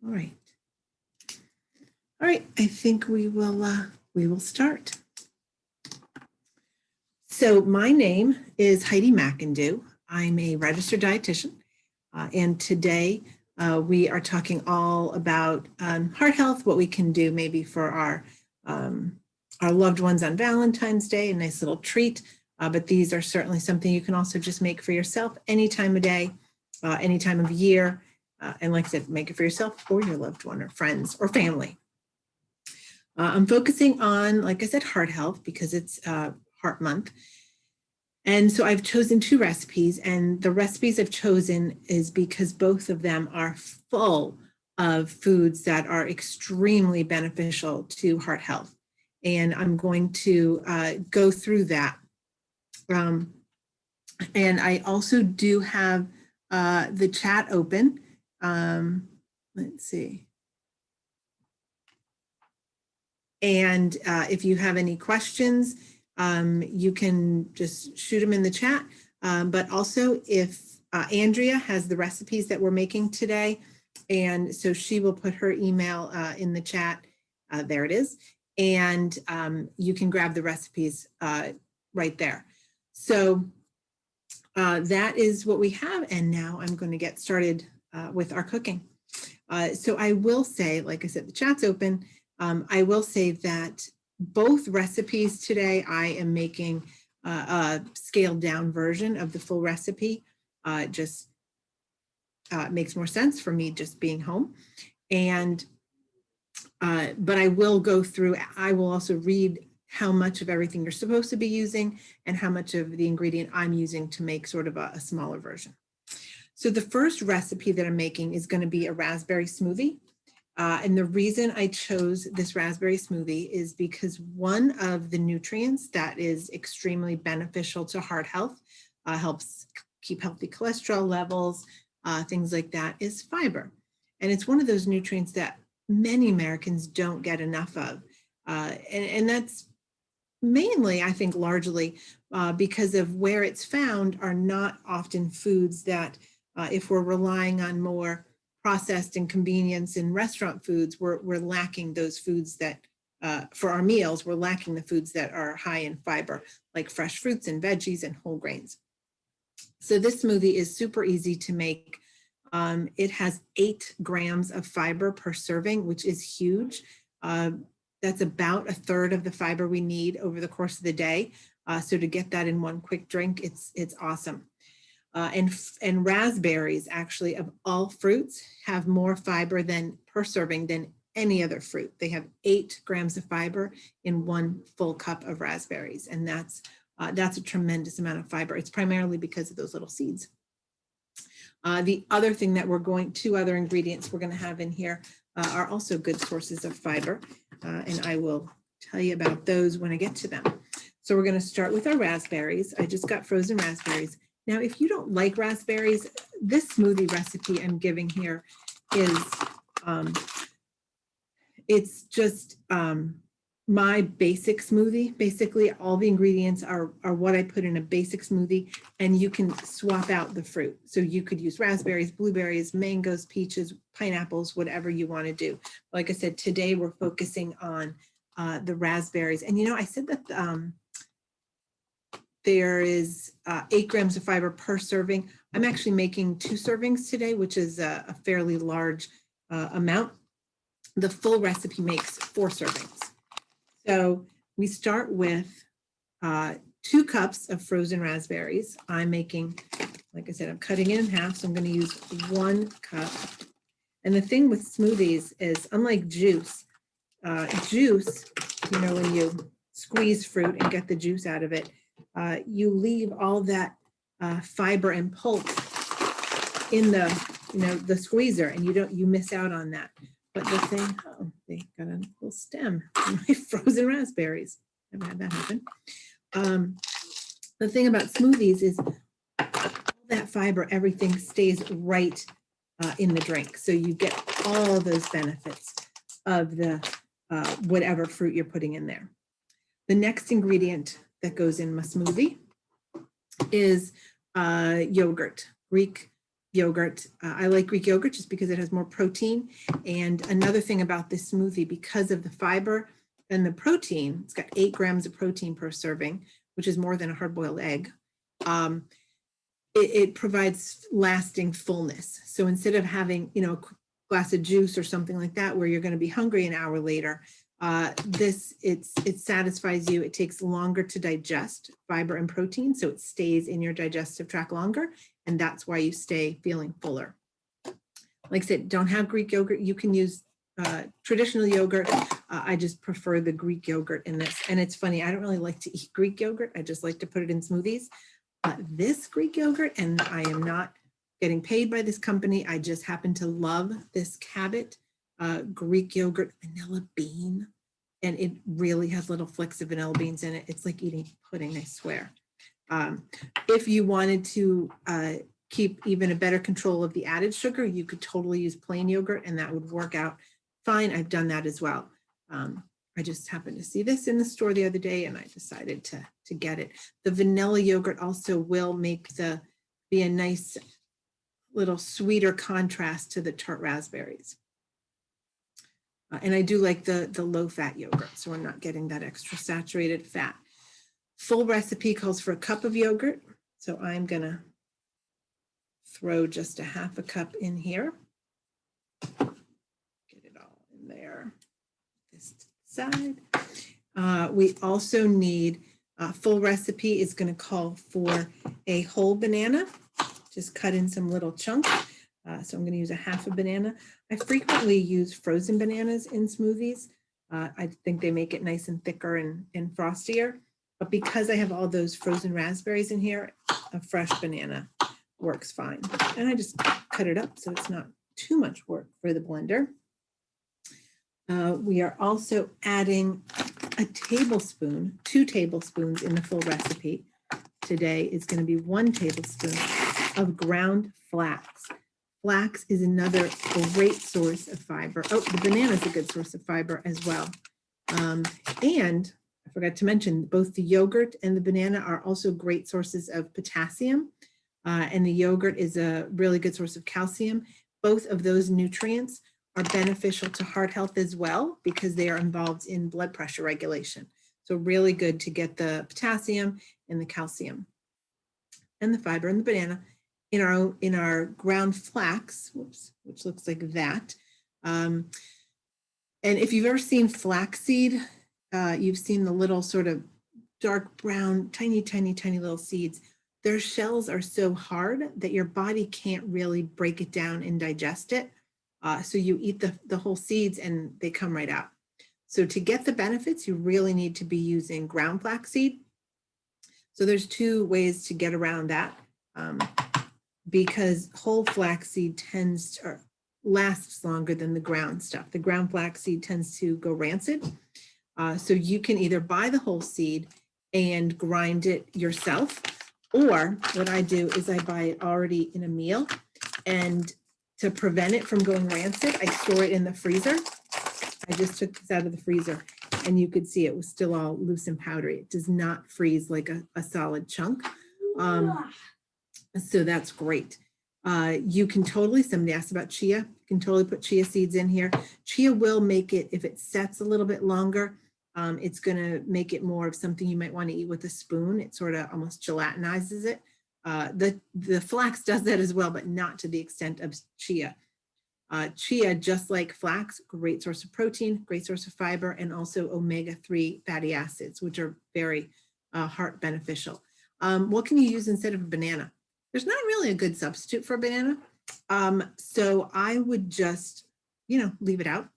All right. All right, I think we will start. So my name is Heidi McIndoe. I'm a registered dietitian, and today we are talking all about heart health, what we can do maybe for our loved ones on Valentine's Day, a nice little treat. But these are certainly something you can also just make for yourself any time of day, any time of year. And like I said, make it for yourself or your loved one or friends or family. I'm focusing on, like I said, heart health because it's Heart Month. And so I've chosen two recipes, and the recipes I've chosen is because both of them are full of foods that are extremely beneficial to heart health. And I'm going to go through that. And I also do have the chat open. Let's see. And if you have any questions, you can just shoot them in the chat. But also if Andrea has the recipes that we're making today, and so she will put her email in the chat. There it is. And you can grab the recipes right there. So that is what we have. And now I'm going to get started with our cooking. So I will say, like I said, the chat's open. I will say that both recipes today, I am making a scaled down version of the full recipe. Just makes more sense for me just being home. And, but I will go through, I will also read how much of everything you're supposed to be using and how much of the ingredient I'm using to make sort of a smaller version. So the first recipe that I'm making is going to be a raspberry smoothie. And the reason I chose this raspberry smoothie is because one of the nutrients that is extremely beneficial to heart health, helps keep healthy cholesterol levels, things like that, is fiber. And it's one of those nutrients that many Americans don't get enough of. And that's mainly, I think, largely because of where it's found are not often foods that, if we're relying on more processed and convenience in restaurant foods, we're lacking those foods that, for our meals, we're lacking the foods that are high in fiber, like fresh fruits and veggies and whole grains. So this smoothie is super easy to make. It has 8 grams of fiber per serving, which is huge. That's about 1/3 of the fiber we need over the course of the day. So to get that in one quick drink, it's awesome. And raspberries, actually, of all fruits, have more fiber per serving than any other fruit. They have 8 grams of fiber in 1 full cup of raspberries, and that's a tremendous amount of fiber. It's primarily because of those little seeds. The other thing that 2 other ingredients we're going to have in here are also good sources of fiber, and I will tell you about those when I get to them. So we're going to start with our raspberries. I just got frozen raspberries. Now, if you don't like raspberries, this smoothie recipe I'm giving here is, it's just my basic smoothie. Basically, all the ingredients are what I put in a basic smoothie, and you can swap out the fruit. So you could use raspberries, blueberries, mangoes, peaches, pineapples, whatever you want to do. Like I said, today we're focusing on the raspberries. And I said that there is 8 grams of fiber per serving. I'm actually making 2 servings today, which is a fairly large amount. The full recipe makes 4 servings. So we start with 2 cups of frozen raspberries. I'm making, like I said, I'm cutting it in half, so I'm going to use 1 cup. And the thing with smoothies is, unlike juice, when you squeeze fruit and get the juice out of it, you leave all that fiber and pulp in the squeezer, and you miss out on that. But the thing, they got a little stem in my frozen raspberries. Never had that happen. The thing about smoothies is all that fiber, everything stays right in the drink. So you get all those benefits of the whatever fruit you're putting in there. The next ingredient that goes in my smoothie is yogurt, Greek yogurt. I like Greek yogurt just because it has more protein. And another thing about this smoothie, because of the fiber and the protein, it's got 8 grams of protein per serving, which is more than a hard-boiled egg. It provides lasting fullness. So instead of having, a glass of juice or something like that, where you're going to be hungry an hour later, it satisfies you. It takes longer to digest fiber and protein, so it stays in your digestive tract longer, and that's why you stay feeling fuller. Like I said, don't have Greek yogurt. You can use traditional yogurt. I just prefer the Greek yogurt in this. And it's funny, I don't really like to eat Greek yogurt. I just like to put it in smoothies. This Greek yogurt, and I am not getting paid by this company, I just happen to love this Cabot Greek yogurt vanilla bean, and it really has little flecks of vanilla beans in it. It's like eating pudding, I swear. If you wanted to keep even a better control of the added sugar, you could totally use plain yogurt, and that would work out fine. I've done that as well. I just happened to see this in the store the other day, and I decided to get it. The vanilla yogurt also will be a nice little sweeter contrast to the tart raspberries. And I do like the low-fat yogurt, so we're not getting that extra saturated fat. Full recipe calls for a cup of yogurt, so I'm gonna throw just a half a cup in here. Get it all in there. This side. We also need, full recipe is gonna call for a whole banana, just cut in some little chunks. So I'm going to use a half a banana. I frequently use frozen bananas in smoothies. I think they make it nice and thicker and frostier. But because I have all those frozen raspberries in here, a fresh banana works fine. And I just cut it up so it's not too much work for the blender. We are also adding a tablespoon, 2 tablespoons in the full recipe. Today is going to be 1 tablespoon of ground flax. Flax is another great source of fiber. Oh, the banana is a good source of fiber as well. And I forgot to mention, both the yogurt and the banana are also great sources of potassium. And the yogurt is a really good source of calcium. Both of those nutrients are beneficial to heart health as well, because they are involved in blood pressure regulation. So really good to get the potassium and the calcium and the fiber in the banana in our ground flax, which looks like that. And if you've ever seen flaxseed, you've seen the little sort of dark brown, tiny, tiny, tiny little seeds. Their shells are so hard that your body can't really break it down and digest it. So you eat the whole seeds and they come right out. So to get the benefits, you really need to be using ground flaxseed. So there's 2 ways to get around that. Because whole flaxseed lasts longer than the ground stuff. The ground flaxseed tends to go rancid. So you can either buy the whole seed and grind it yourself, or what I do is I buy it already in a meal, and to prevent it from going rancid, I store it in the freezer. I just took this out of the freezer, and you could see it was still all loose and powdery. It does not freeze like a solid chunk. So that's great. You can totally, somebody asked about chia, you can totally put chia seeds in here. Chia will make it, if it sets a little bit longer, it's going to make it more of something you might want to eat with a spoon. It sort of almost gelatinizes it. The flax does that as well, but not to the extent of chia. Chia, just like flax, great source of protein, great source of fiber, and also omega-3 fatty acids, which are very heart beneficial. What can you use instead of a banana? There's not really a good substitute for a banana. So I would just, leave it out.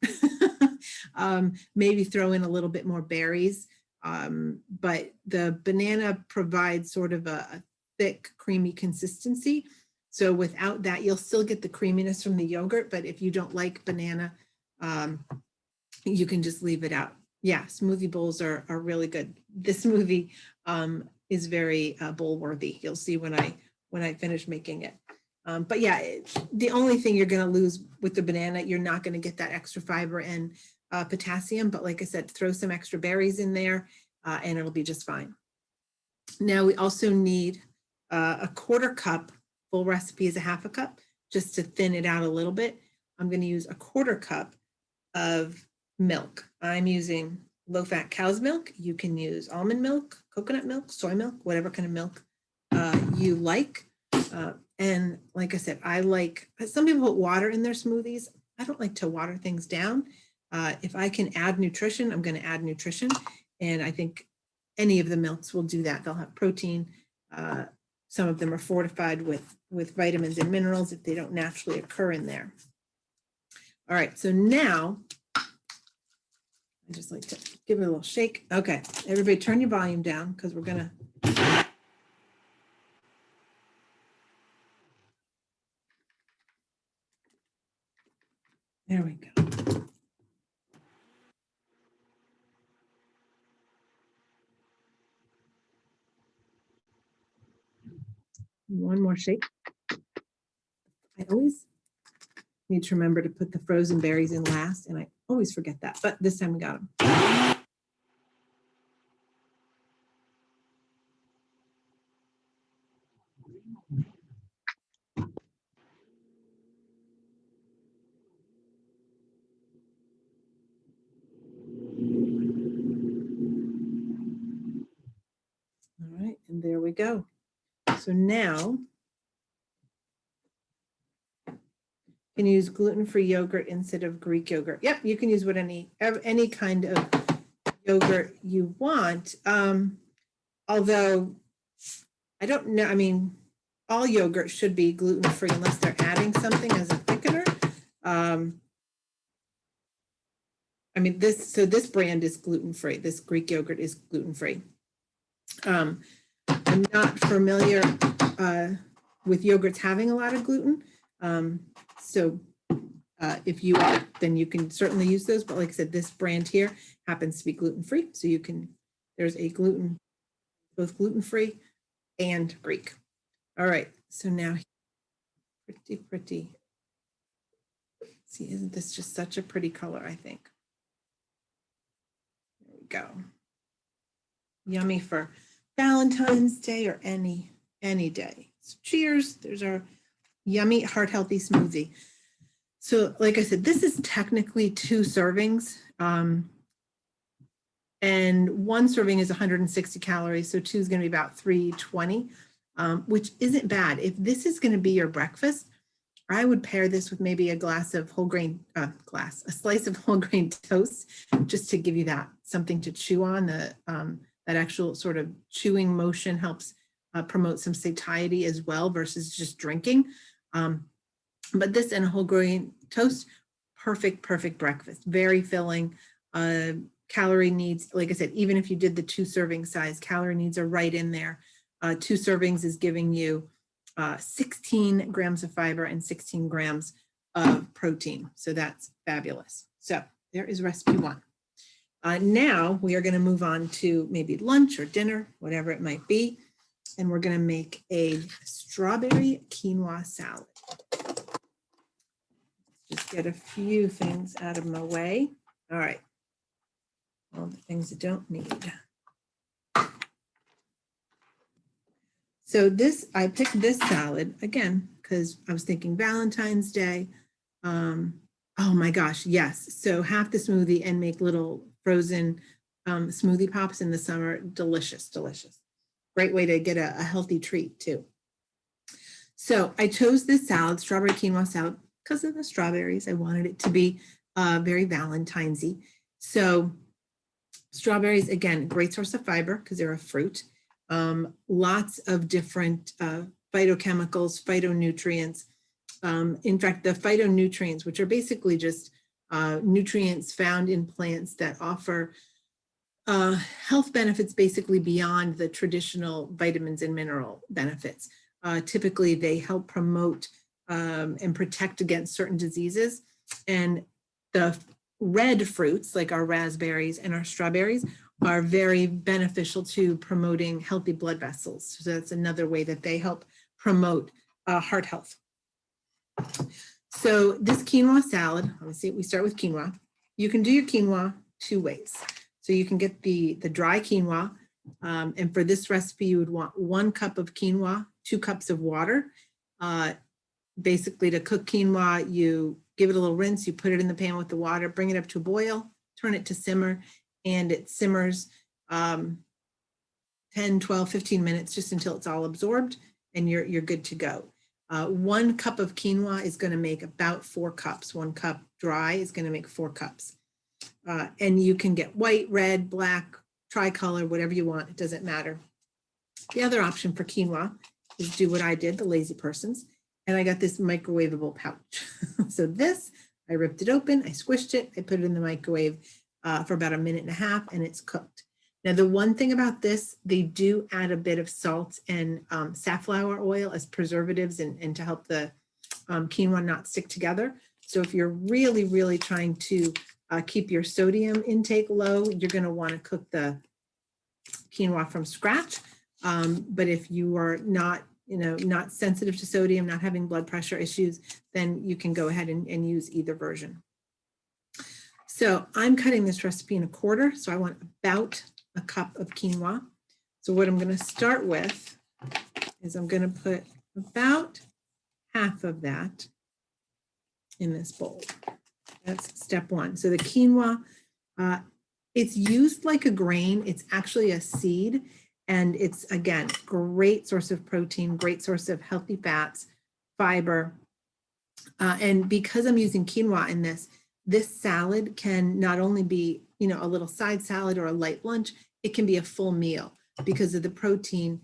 Maybe throw in a little bit more berries. But the banana provides sort of a thick, creamy consistency. So without that, you'll still get the creaminess from the yogurt. But if you don't like banana, you can just leave it out. Yeah, smoothie bowls are really good. This smoothie is very bowl worthy. You'll see when I finish making it. But yeah, the only thing you're going to lose with the banana, you're not going to get that extra fiber and potassium. But like I said, throw some extra berries in there and it'll be just fine. Now we also need a 1/4 cup full recipe is a half a cup. Just to thin it out a little bit, I'm going to use a 1/4 cup of milk. I'm using low-fat cow's milk. You can use almond milk, coconut milk, soy milk, whatever kind of milk you like. And like I said, some people put water in their smoothies. I don't like to water things down. If I can add nutrition, I'm going to add nutrition. And I think any of the milks will do that. They'll have protein. Some of them are fortified with vitamins and minerals if they don't naturally occur in there. All right, so now I just like to give it a little shake. Okay, everybody turn your volume down because we're gonna. There we go. One more shake. I always need to remember to put the frozen berries in last, and I always forget that, but this time we got them. All right, and there we go. So now you can use gluten-free yogurt instead of Greek yogurt. Yep, you can use any kind of yogurt you want. Although I don't know, I mean, all yogurt should be gluten-free unless they're adding something as a thickener. I mean, this brand is gluten-free. This Greek yogurt is gluten-free. I'm not familiar with yogurts having a lot of gluten. So if you are, then you can certainly use those. But like I said, this brand here happens to be gluten-free. So there's both gluten-free and Greek. All right, so now pretty. See, isn't this just such a pretty color, I think. There we go. Yummy for Valentine's Day or any day. So cheers, there's our yummy heart healthy smoothie. So like I said, this is technically 2 servings. And 1 serving is 160 calories, so 2 is going to be about 320, which isn't bad. If this is going to be your breakfast, I would pair this with maybe a slice of whole grain toast, just to give you that something to chew on. That actual sort of chewing motion helps promote some satiety as well versus just drinking. But this and a whole grain toast, perfect breakfast, very filling. Calorie needs, like I said, even if you did the 2 serving size, calorie needs are right in there. 2 servings is giving you 16 grams of fiber and 16 grams of protein. So that's fabulous. So there is recipe 1. Now we are going to move on to maybe lunch or dinner, whatever it might be. And we're going to make a strawberry quinoa salad. Just get a few things out of my way. All right. All the things I don't need. So I picked this salad again because I was thinking Valentine's Day. Oh my gosh, yes. So half the smoothie and make little frozen smoothie pops in the summer. Delicious. Great way to get a healthy treat too. So I chose this salad, strawberry quinoa salad, because of the strawberries. I wanted it to be very Valentine's-y. So strawberries, again, great source of fiber because they're a fruit. Lots of different phytochemicals, phytonutrients. In fact, the phytonutrients, which are basically just nutrients found in plants that offer health benefits basically beyond the traditional vitamins and mineral benefits. Typically, they help promote and protect against certain diseases. And the red fruits, like our raspberries and our strawberries, are very beneficial to promoting healthy blood vessels. So that's another way that they help promote heart health. So this quinoa salad, let me see, we start with quinoa. You can do your quinoa 2 ways. So you can get the dry quinoa, and for this recipe, you would want 1 cup of quinoa, 2 cups of water. Basically, to cook quinoa, you give it a little rinse, you put it in the pan with the water, bring it up to a boil, turn it to simmer, and it simmers 10, 12, 15 minutes just until it's all absorbed, and you're good to go. 1 cup of quinoa is going to make about 4 cups. 1 cup dry is going to make 4 cups. And you can get white, red, black, tricolor, whatever you want. It doesn't matter. The other option for quinoa is do what I did, the lazy persons. And I got this microwavable pouch. So this, I ripped it open, I squished it, I put it in the microwave for about 1.5 minutes, and it's cooked. Now, the one thing about this, they do add a bit of salt and safflower oil as preservatives and to help the quinoa not stick together. So if you're really, really trying to keep your sodium intake low, you're going to want to cook the quinoa from scratch. But if you are not, not sensitive to sodium, not having blood pressure issues, then you can go ahead and use either version. So I'm cutting this recipe in 1/4. So I want about 1 cup of quinoa. So what I'm going to start with is I'm going to put about half of that in this bowl. That's step 1. So the quinoa, it's used like a grain. It's actually a seed. And it's, again, great source of protein, great source of healthy fats, fiber. And because I'm using quinoa in this salad can not only be, a little side salad or a light lunch, it can be a full meal because of the protein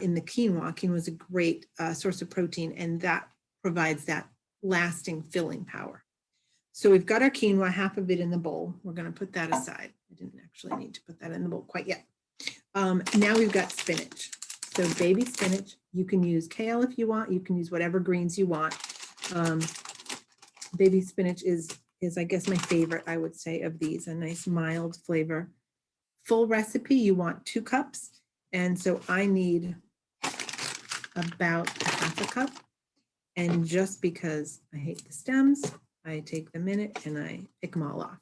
in the quinoa. Quinoa is a great source of protein, and that provides that lasting filling power. So we've got our quinoa, half of it in the bowl. We're going to put that aside. I didn't actually need to put that in the bowl quite yet. Now we've got spinach. So baby spinach, you can use kale if you want. You can use whatever greens you want. Baby spinach is I guess my favorite, I would say, of these, a nice mild flavor. Full recipe, you want 2 cups. And so I need about 1/2 cup. And just because I hate the stems, I take the minute and I pick them all off.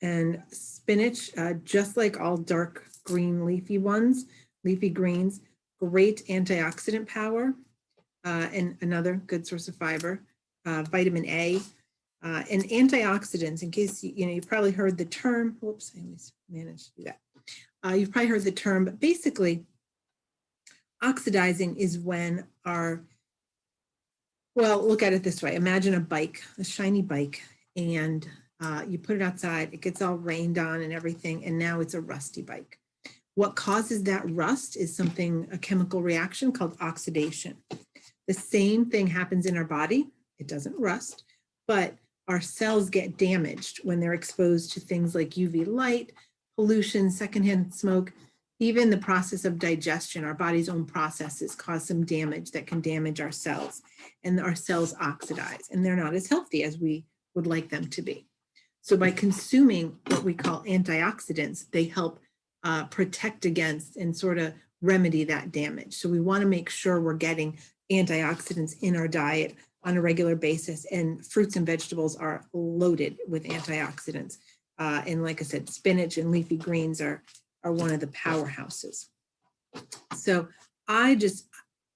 And spinach, just like all dark green leafy greens, great antioxidant power, and another good source of fiber, vitamin A, and antioxidants. In case you've probably heard the term. Whoops, I always manage to do that. You've probably heard the term, but basically, oxidizing is when look at it this way. Imagine a bike, a shiny bike, and you put it outside, it gets all rained on and everything, and now it's a rusty bike. What causes that rust is a chemical reaction called oxidation. The same thing happens in our body. It doesn't rust, but our cells get damaged when they're exposed to things like UV light, pollution, secondhand smoke, even the process of digestion. Our body's own processes cause some damage that can damage our cells, and our cells oxidize, and they're not as healthy as we would like them to be. So by consuming what we call antioxidants, they help protect against and sort of remedy that damage. So we want to make sure we're getting antioxidants in our diet on a regular basis, and fruits and vegetables are loaded with antioxidants. And like I said, spinach and leafy greens are one of the powerhouses. So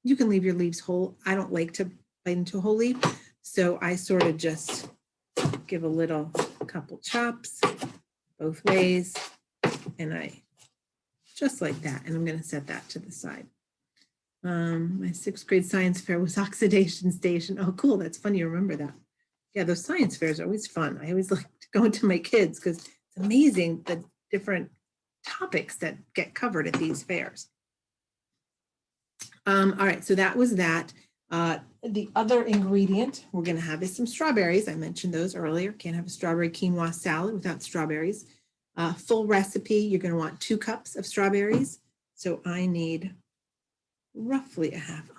you can leave your leaves whole. I don't like to bite into a whole leaf, so I sort of just give a couple chops both ways, and I just like that. And I'm going to set that to the side. My 6th grade science fair was oxidation station. Oh, cool. That's funny. You remember that. Yeah, those science fairs are always fun. I always like to go into my kids because it's amazing the different topics that get covered at these fairs. All right, so that was that. The other ingredient we're going to have is some strawberries. I mentioned those earlier. Can't have a strawberry quinoa salad without strawberries. Full recipe, you're going to want 2 cups of strawberries. So I need roughly 1/2. Oh my God,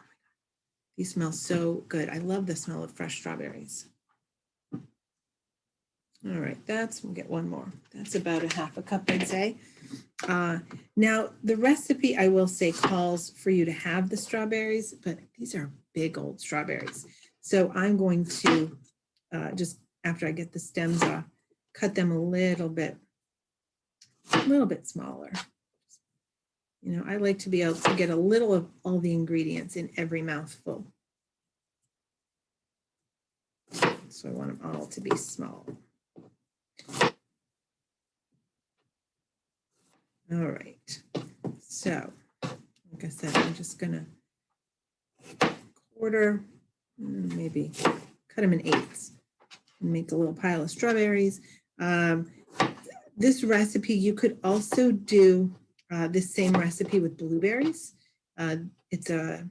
these smell so good. I love the smell of fresh strawberries. All right, we'll get one more. That's about 1/2 cup, I'd say. Now, the recipe, I will say, calls for you to have the strawberries, but these are big old strawberries. So I'm going to, just after I get the stems off, cut them a little bit smaller. You know, I like to be able to get a little of all the ingredients in every mouthful. So I want them all to be small. All right. So, like I said, I'm just going to quarter, maybe cut them in eighths and make a little pile of strawberries. This recipe, you could also do this same recipe with blueberries. It's a,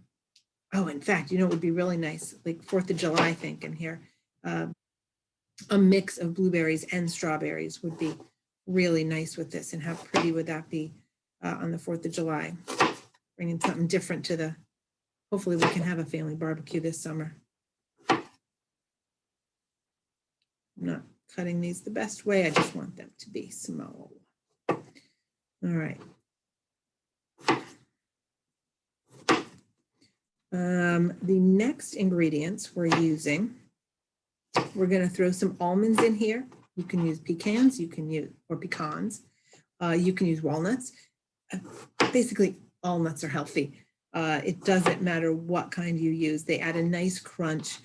oh, in fact, you know, it would be really nice, like 4th of July thinking here. A mix of blueberries and strawberries would be really nice with this. And how pretty would that be on the 4th of July? Bringing something different to the, hopefully we can have a family barbecue this summer. I'm not cutting these the best way. I just want them to be small. All right. The next ingredients we're using, we're going to throw some almonds in here. You can use pecans, you can use, or pecans. You can use walnuts. Basically, all nuts are healthy. It doesn't matter what kind you use. They add a nice crunch.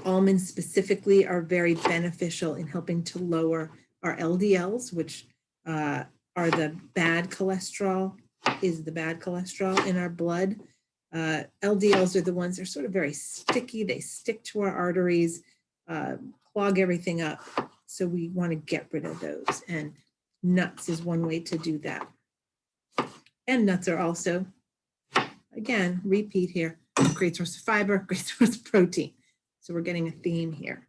Almonds specifically are very beneficial in helping to lower our LDLs, which are the bad cholesterol, is the bad cholesterol in our blood. LDLs are the ones that are sort of very sticky. They stick to our arteries, clog everything up. So we want to get rid of those. And nuts is one way to do that. And nuts are also, again, repeat here, great source of fiber, great source of protein. So we're getting a theme here.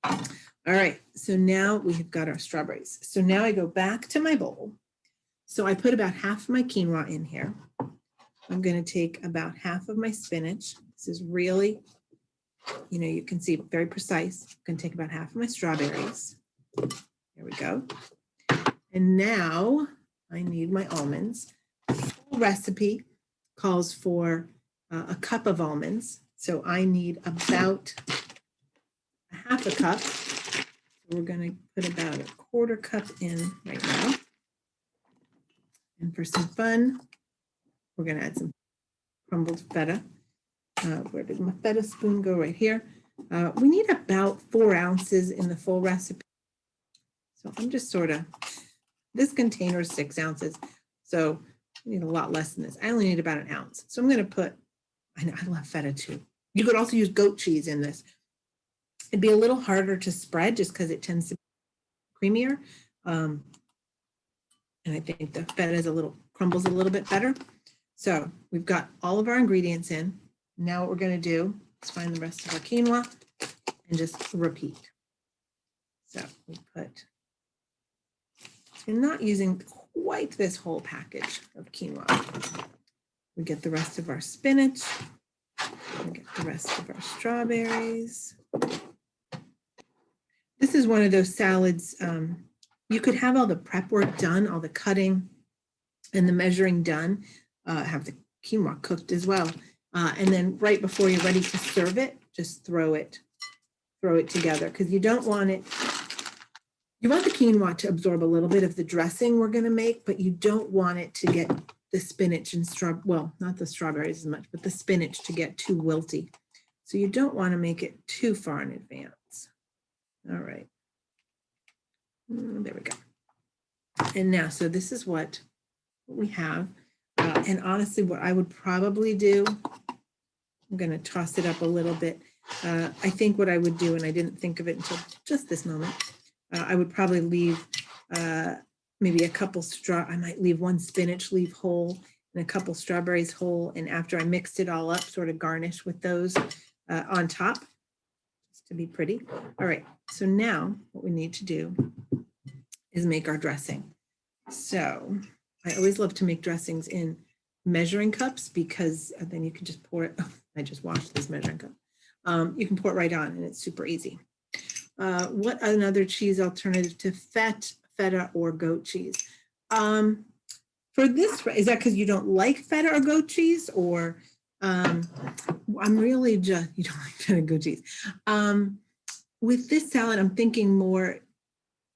All right, so now we have got our strawberries. So now I go back to my bowl. So I put about half of my quinoa in here. I'm going to take about half of my spinach. This is really, you know, you can see very precise. I'm going to take about half of my strawberries. There we go. And now I need my almonds. The full recipe calls for a cup of almonds. So I need about a half a cup. So we're going to put about a quarter cup in right now. And for some fun, we're going to add some crumbled feta. Where did my feta spoon go? Right here. We need about 4 ounces in the full recipe. So I'm just sort of, this container is 6 ounces. So I need a lot less than this. I only need about 1 ounce. So I'm going to put, I know I love feta too. You could also use goat cheese in this. It'd be a little harder to spread just because it tends to be creamier. And I think the feta is crumbles a little bit better. So we've got all of our ingredients in. Now what we're going to do is find the rest of our quinoa and just repeat. So we put, so you're not using quite this whole package of quinoa. We get the rest of our spinach. We get the rest of our strawberries. This is one of those salads. You could have all the prep work done, all the cutting and the measuring done, have the quinoa cooked as well. And then right before you're ready to serve it, just throw it together, because you don't want it, you want the quinoa to absorb a little bit of the dressing we're going to make, but you don't want it to get the spinach and well, not the strawberries as much, but the spinach to get too wilty. So you don't want to make it too far in advance. All right. There we go. And now, so this is what we have. And honestly, what I would probably do, I'm going to toss it up a little bit. I think what I would do, and I didn't think of it until just this moment, I would probably leave maybe a couple I might leave 1 spinach leaf whole and a couple strawberries whole. And after I mixed it all up, sort of garnish with those on top, just to be pretty. All right, so now what we need to do is make our dressing. So I always love to make dressings in measuring cups, because then you can just pour it. Oh, I just washed this measuring cup. You can pour it right on and it's super easy. What another cheese alternative to feta or goat cheese? For this, is that because you don't like feta or goat cheese, or I'm really just, you don't like feta or goat cheese? With this salad, I'm thinking more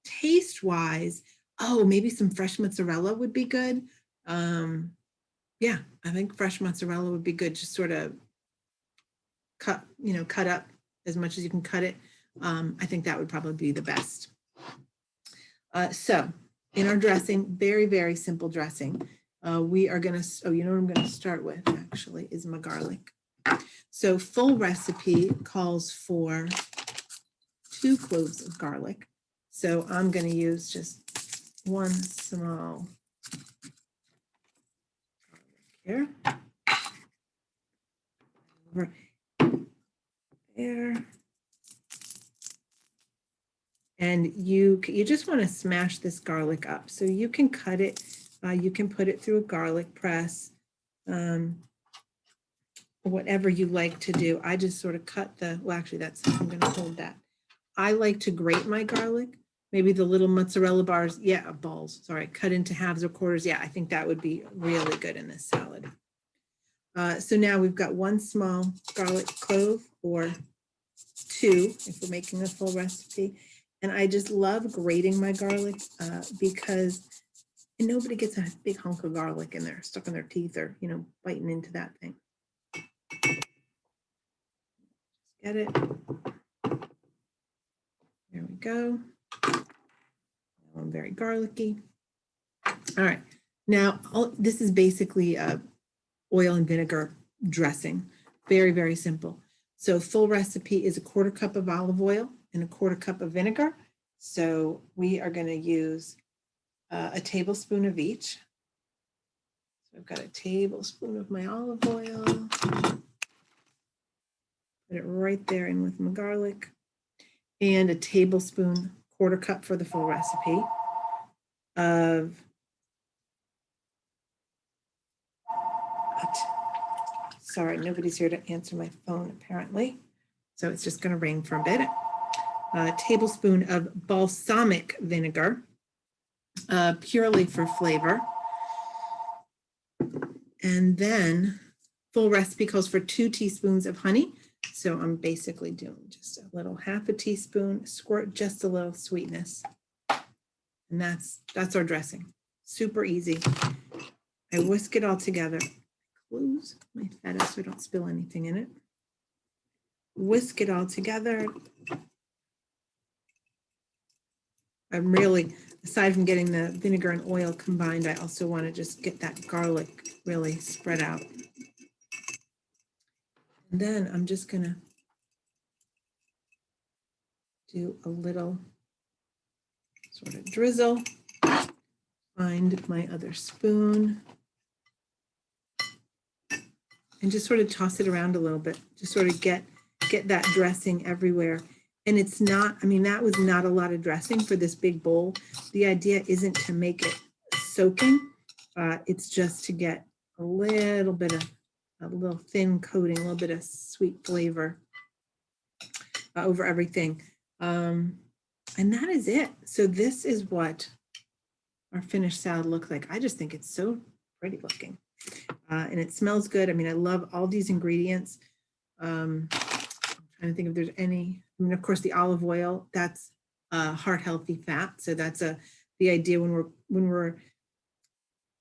taste-wise, oh, maybe some fresh mozzarella would be good, Yeah, I think fresh mozzarella would be good. Just sort of cut up as much as you can cut it. I think that would probably be the best. So in our dressing, very, very simple dressing. We are going to, what I'm going to start with actually is my garlic. So full recipe calls for 2 cloves of garlic. So I'm going to use just 1 small garlic here. Over there. And you just want to smash this garlic up. So you can cut it, you can put it through a garlic press, whatever you like to do. I just sort of cut actually I'm going to hold that. I like to grate my garlic, maybe the little mozzarella balls, cut into halves or quarters. Yeah, I think that would be really good in this salad. So now we've got 1 small garlic clove, or 2 if we're making a full recipe. And I just love grating my garlic because nobody gets a big hunk of garlic in there, stuck in their teeth, or, biting into that thing. Get it? There we go. I'm very garlicky. All right. Now, this is basically oil and vinegar dressing. Very, very simple. So full recipe is 1/4 cup of olive oil and 1/4 cup of vinegar. So we are going to use a tablespoon of each. So I've got a tablespoon of my olive oil. Put it right there in with my garlic. And a tablespoon, 1/4 cup for the full recipe of sorry, nobody's here to answer my phone apparently. So it's just going to rain for a bit. A tablespoon of balsamic vinegar, purely for flavor. And then full recipe calls for 2 teaspoons of honey. So I'm basically doing just a little 1/2 teaspoon, squirt just a little sweetness. And that's our dressing. Super easy. I whisk it all together. Close my feta so I don't spill anything in it. Whisk it all together. I'm really, aside from getting the vinegar and oil combined, I also want to just get that garlic really spread out. And then I'm just going to do a little sort of drizzle. Find my other spoon. And just sort of toss it around a little bit. Just sort of get that dressing everywhere. And it's not, that was not a lot of dressing for this big bowl. The idea isn't to make it soaking. It's just to get a little bit of a little thin coating, a little bit of sweet flavor over everything. And that is it. So this is what our finished salad looks like. I just think it's so pretty looking. And it smells good. I love all these ingredients. I'm trying to think if there's any, of course, the olive oil, that's heart healthy fat. So that's the idea when we're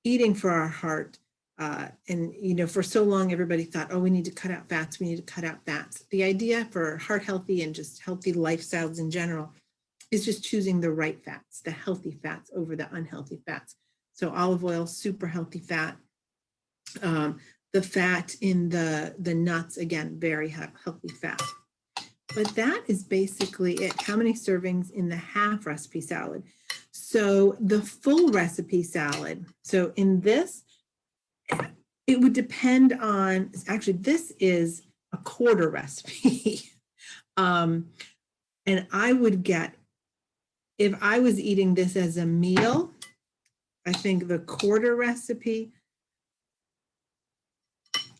eating for our heart. And, for so long, everybody thought, oh, we need to cut out fats. We need to cut out fats. The idea for heart healthy and just healthy lifestyles in general is just choosing the right fats, the healthy fats over the unhealthy fats. So olive oil, super healthy fat. The fat in the nuts, again, very healthy fat. But that is basically it. How many servings in the half recipe salad? So the full recipe salad, so in this, it would depend on, actually, this is a 1/4 recipe. And I would get, if I was eating this as a meal, I think the 1/4 recipe,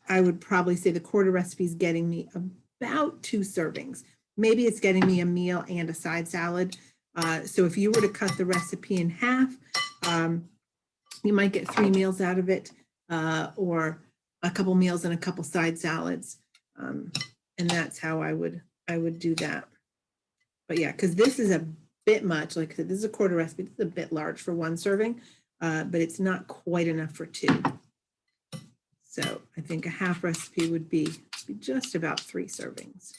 I would probably say the 1/4 recipe is getting me about 2 servings. Maybe it's getting me a meal and a side salad. So if you were to cut the recipe in half, you might get 3 meals out of it, or a couple meals and a couple side salads. And that's how I would do that. But yeah, because this is a bit much. Like I said, this is a 1/4 recipe. This is a bit large for 1 serving. but it's not quite enough for 2. So I think a half recipe would be just about 3 servings.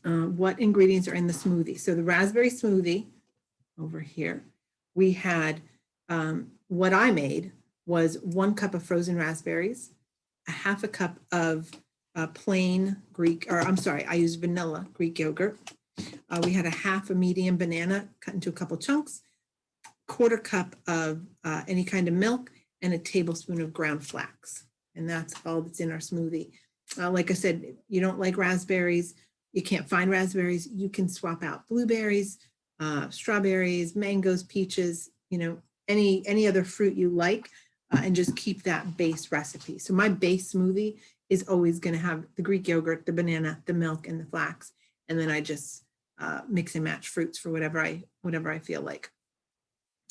What ingredients are in the smoothie? So the raspberry smoothie over here, we had, what I made was 1 cup of frozen raspberries, a half a cup of plain Greek, or I'm sorry, I used vanilla Greek yogurt. We had a half a medium banana cut into a couple chunks, 1/4 cup of any kind of milk, and a tablespoon of ground flax. And that's all that's in our smoothie. Like I said, you don't like raspberries, you can't find raspberries, you can swap out blueberries, strawberries, mangoes, peaches, you know, any other fruit you like, and just keep that base recipe. So my base smoothie is always going to have the Greek yogurt, the banana, the milk, and the flax. And then I just mix and match fruits for whatever I feel like.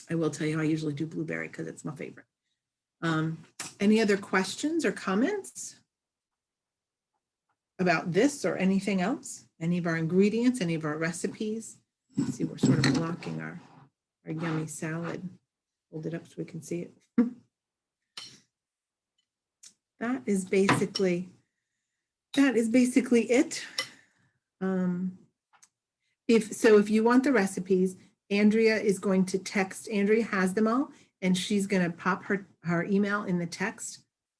I will tell you, I usually do blueberry because it's my favorite. Any other questions or comments about this or anything else? Any of our ingredients, any of our recipes? Let's see, we're sort of blocking our yummy salad. Hold it up so we can see it. That is basically it. If you want the recipes, Andrea is going to text. Andrea has them all, and she's going to pop her email in the text.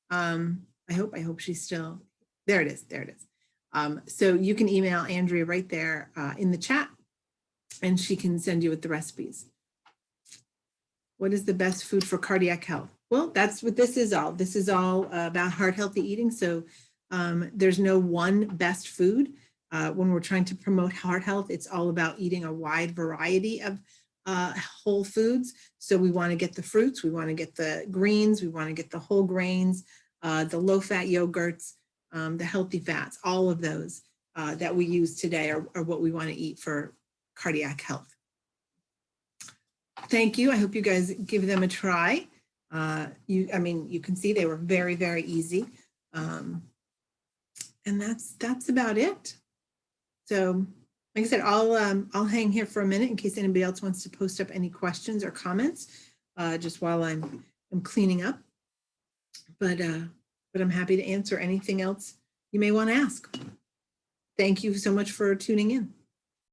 I hope she's still there. It is. So you can email Andrea right there in the chat, and she can send you with the recipes. What is the best food for cardiac health? Well, that's what this is all. This is all about heart healthy eating. So there's no one best food. When we're trying to promote heart health, it's all about eating a wide variety of whole foods. So we want to get the fruits, we want to get the greens, we want to get the whole grains, the low fat yogurts, the healthy fats, all of those that we use today are what we want to eat for cardiac health. Thank you. I hope you guys give them a try. You can see they were very, very easy. And that's about it. So like I said, I'll hang here for a minute in case anybody else wants to post up any questions or comments just while I'm cleaning up. But I'm happy to answer anything else you may want to ask. Thank you so much for tuning in.